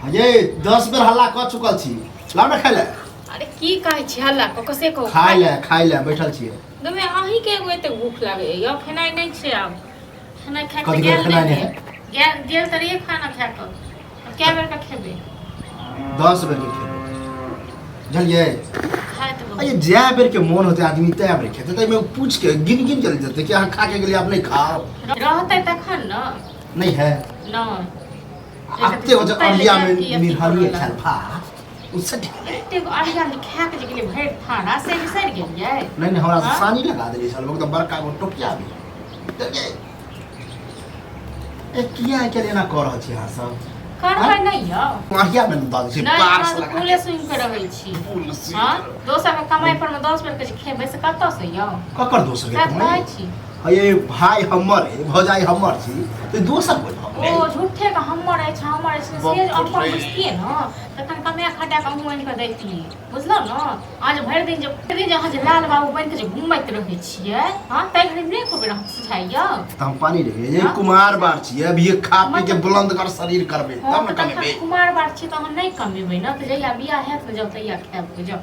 ये 10 बेर हल्ला क चुकल छी ला ना खाइले। अरे की कहै छी हल्ला कसे कहू खाइले बैठल छियै। गमे अहीं के एगो एते भूख लागे या खेनाइ नहीं छै आब खाना खाइ कथी के खेनाइ नहीं है गेल त रे खाना खा क अब क्या बेर का खेबे 10 बेर के खेबे बुझलिए। खाए तो अरे जै बेर के मन होते आदमी तै बेर खेते त में पूछ के गिन गिन चल जते कि अहाँ खा के गेलिए आप नहीं खाओ रहते तखन न नहीं है न आते हो जब अलिया में निहलिए खलफा उससे एते अरिया में खा के गेलिए भैर थाना से बिसर गेलिए नहीं हमरा सानी लगा देली साल एकदम बड़का गो टोपिया भी ए किया के लेना कर रह छी अहाँ सब करबै नहीं यौ अहिया में दाद छी पार्स लगा पुलिस सुन के रहै छी हां दोसर के कमाई पर में 10 बेर के खेबै से कत्त से यौ ककर दोसर के कमाई छी ये भाई हमर है भौजाई हमर छी तो दोसर कोई ओ झूठे का हमर है से अपन बुझतिए न तखन कमे खटा के मुंह के दैती बुझलो न आज भर दिन जहाँ जे लाल बाबू बन के जे घुमैत रहै छियै हां तै घड़ी नहीं कोबे हम सुझाइयो हम पानी रे ये कुमार बार छी अभी ये खा पी के बुलंद कर शरीर करबे तब न कमेबे कुमार बार छी त हम नहीं कमेबै न त जइया बियाह हैत त जब तैया खाब जाओ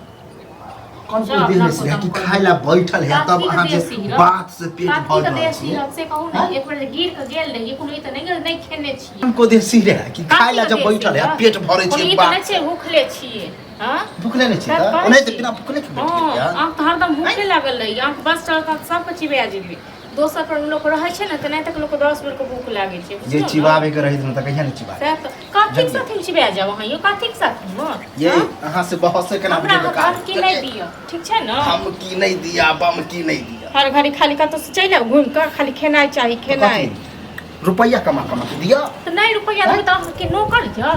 कौन सा देश है कि खाइला बैठल है तब अहाँ जे बात से पेट भर रहल छी से कहू न एक बेर गिर के गेल रही कोनो त नहीं खेने छी हमको देसी रे कि खाइला जब बैठल है पेट भरे छी बात नहीं छै भूखले छी हां भूखले नहीं छी त ओने त बिना भूखले के बैठ हां आंख हरदम भूखे लागल रही आंख बस चलता सब के चिबा जेबे दोसर पर लोग रहे छै न त नहीं तक लोग 10 बेर के भूख लागे छै जे चिबावे के रही त कहिया नहीं चिबा कथि साथ चिबा जाब हां यो कथि साथ न ये अहाँ से बहस से केना बुझे का हम की नहीं दियो ठीक छै न हम की नहीं दिया बम की नहीं दिया हर घड़ी खाली कत से चल घूम कर खाली खेनाई चाहिए खेनाई रुपया कमा कमा के दिया त नहीं रुपया दे त के नौकर छ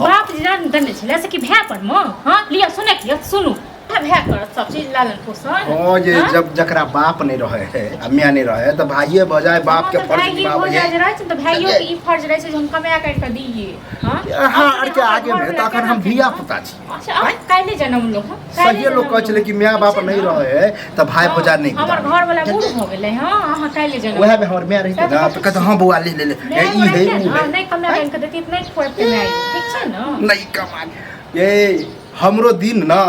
बाप जान दने छले से कि भै पर म हां लिया सुने के सुनु भै कर सब चीज लालन पोषण ओ जे जब जकरा बाप नहीं रहे है अम्मिया नहीं रहे त भाईए बजाय बाप के फर्ज निभावे है भाई रहे त भाइयों के ई फर्ज रहे छै जे हम कमा कर के दिए हां हां अर के आगे में त अखन हम धिया पुता छी अच्छा अब काले जन्म लोग सही लोग कह छले कि माय बाप नहीं रहे है त भाई भौजा नहीं हमर घर वाला बूढ़ हो गेले हां हां काले जन्म ओहे में हमर माय रही त त कहत हां बउआ ले ले ई है हां नहीं कमा कर देती नहीं खोए पे नहीं ठीक छै न नहीं कमा ये हमरो दिन न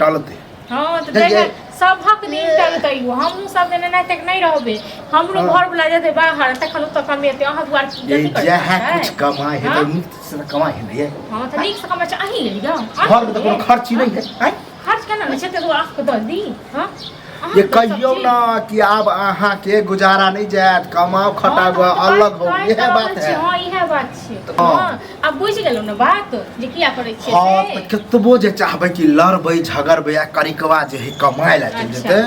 टलते हां त देख सबहक दिन टलते हम सब दिन नहीं तक नहीं रहबे हमरो घर वाला जते बाहर तखन त कमेते अहाँ दुआर जति कर जे है कुछ कमाए है त मुफ्त से कमाए है नहीं हां त नीक से कमाए अहीं ले लियो घर में त कोनो खर्च ही नहीं है खर्च केना नहीं छै त आंख के दल दी हां ये कहियो ना कि अब अहाँ के गुजारा नहीं जात कमाओ खटाओ अलग हो यह बात है हां यह बात छै हां अब बुझ गेलौ न बात जे किया करे छियै हां त कतबो जे चाहबे कि लड़बै झगड़बै या करिकवा जे है कमाए ला चल जेते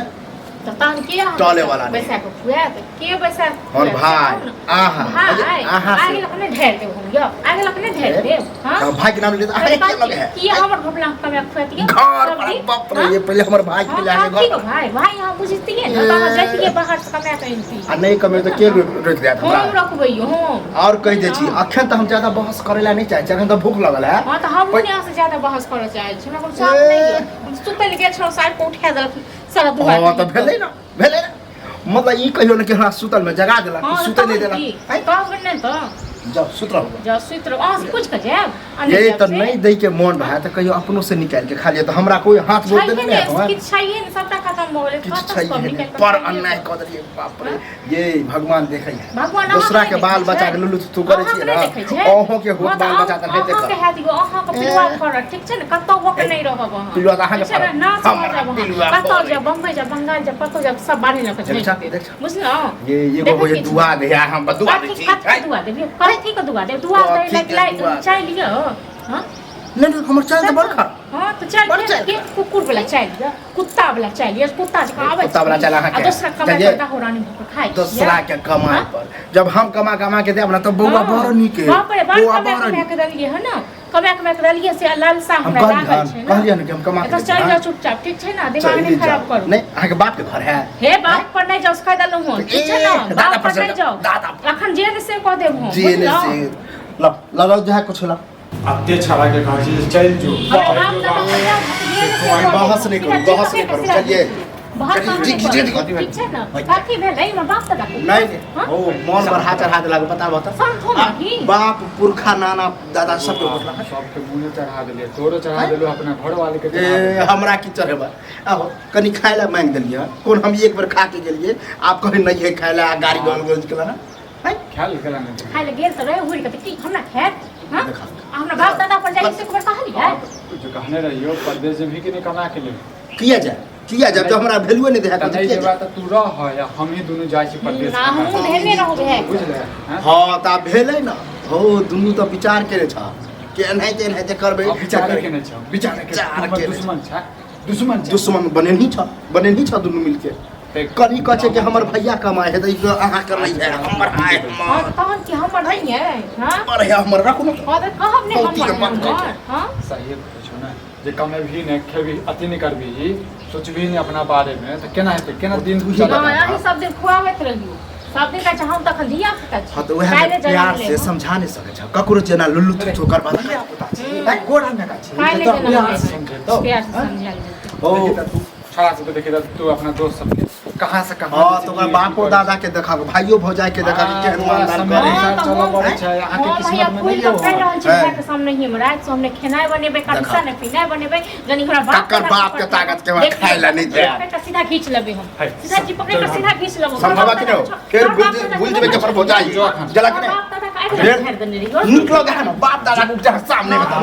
त तान के टले वाला पैसा को खुआ त के पैसा और भाई आहा आगे लखने ढेर दे हम यो आगे लखने ढेर दे हां भाई के नाम ले आगे के लगे है कि हमर घपला कमे खुआती घर बाप रे ये पहले हमर भाई के लागे घर भाई हां बुझतिए न त जतिए बाहर से कमे कइनती आ नहीं कमे त के रोक देत हमरा हम रखबै हम और कह दे छी अखन त हम ज्यादा बहस करेला नहीं चाहे अखन त भूख लगल है हां त हम दुनिया से ज्यादा बहस करे चाहे छी हमरा को साथ नहीं हम सुतल गेल छ साइड को उठा देलक सारा दुआ हां त भेलै ना मतलब ई कहियो न कि हमरा सुतल में जगा देलक सुते नहीं देलक है कहब न त जब सुत रहो आ कुछ का जाब ये तो नहीं दे के मन भाई तो कहियो अपनों से निकाल के खा लिया तो हमरा कोई हाथ बोल दे नहीं है किछ चाहिए न सबटा खत्म हो गेले किछ चाहिए पर अन्याय कर दिए बाप रे ये भगवान देखे है दूसरा के बाल बच्चा के लुलु तू करे छी ना ओहो के हो बाल बच्चा त नहीं देख के हाथी गो अहा के पिलवा कर ठीक छै न कतो हो के नहीं रहब अहा पिलवा त अहा के ना समझब कतो जा बम्बई जा बंगाल जा पतो जा सब बाढ़ी न के बुझलो ये को ये दुआ दे हम दुआ दे छी दुआ दे कथी के दुआ दे दुआ दे लाइक चाय लियो हां नहीं हमर चाय त बड़का हां तो चाय के कुकुर वाला चाय लियो कुत्ता वाला चाय लियो कुत्ता जे आवे कुत्ता वाला चाय अहाँ के दूसरा कमाई करता हो रानी खाई दूसरा के कमाई पर जब हम कमा के देब ना तो बौआ बड़ नीक है बाप रे बाप कमा के दलिए है ना कमा के दलिए से लालसा हमरा लागल छै ना कहलिए न कि हम कमा के तो चल जा चुपचाप ठीक छै ना दिमाग नहीं खराब करू नहीं अहाँ के बाप के घर है हे बाप पर नहीं जाओ खाई दलहु हो ठीक छै ना बाप पर नहीं जाओ दादा अखन जेल से कह देब हम जेल से लगाओ जो है कुछ ला अत्ते छाड़ा के कहा चल जो बहस नहीं करो चलिए बहुत काम जी, जी, जी, जी। ठीक छै ना काकी भेलै हमर बाप दादा के नहीं ओ मन पर हाथ चढ़ा दे बता बता समझो नहीं बाप पुरखा नाना दादा सब के बोलला सबके मुंह चढ़ा देलिए तोरो चढ़ा देलु अपना घर वाले के ए हमरा की चढ़ेबा आहो कनी खाय ला मांग देलिए कोन हम एक बार खा के गेलिए आप कहे नहीं है खाय ला गाड़ी गन गन केला ना ख्याल केला नहीं खाय ले गेल त रहे हुई के की हमरा खैर हां हमरा बाप दादा पर जाके से बार कहली है जो कहने रहियो परदेश में भी कि नहीं कमा के ले किया जब हमरा वैल्यू नहीं देखा नहीं जे बात तू रह है हम ही दोनों जाय छी परदेश ना हम धेने रहबे है बुझले हां ता भेलै ना हो दुनु तो विचार करे छ के नहीं जे करबे विचार केने छ विचार के दुश्मन बने नहीं छ दुनु मिलके कनी कहे के हमर भैया कमाए है त अहाँ कर रही है हमर आए हां तहन की हमर नहीं है हां हमर है हमर रखो ना हां त कहब ने हमर हां सही पूछो ना जे कमे भी ने खेबी अति नहीं करबी सोचबी नहीं अपना बारे में त केना हेतै केना दिन गुजर ना यही सब दिन खुआवत रहियो सब दिन का हम तखन दिया सकत छी हां तो वह प्यार से समझा नहीं सके छ ककरो जेना लुल्लू तो कर बात है गोड़ा में का छी काहे तो प्यार से समझे तो प्यार से समझा ओ छड़ा से देखे तू अपना दोस्त सबके कहां से कहां हां तो बापो दादा के देखा भाइयो भौजाई के देखा केहन मानदान करे चलो बाबू छै आके किस्मत में नहीं हो के सामने ही हमरा सामने खेनाय बनेबे कंसा ने पीनाय बनेबे जनी हमरा बाप के ताकत के खाय ला नहीं दे सीधा खींच लेबे हम सीधा जी पकड़ के सीधा खींच लेबो संभव कि नहीं फिर भूल जेबे के पर भौजाई जला के बाप दादा का निकलो ना बाप दादा के सामने बताओ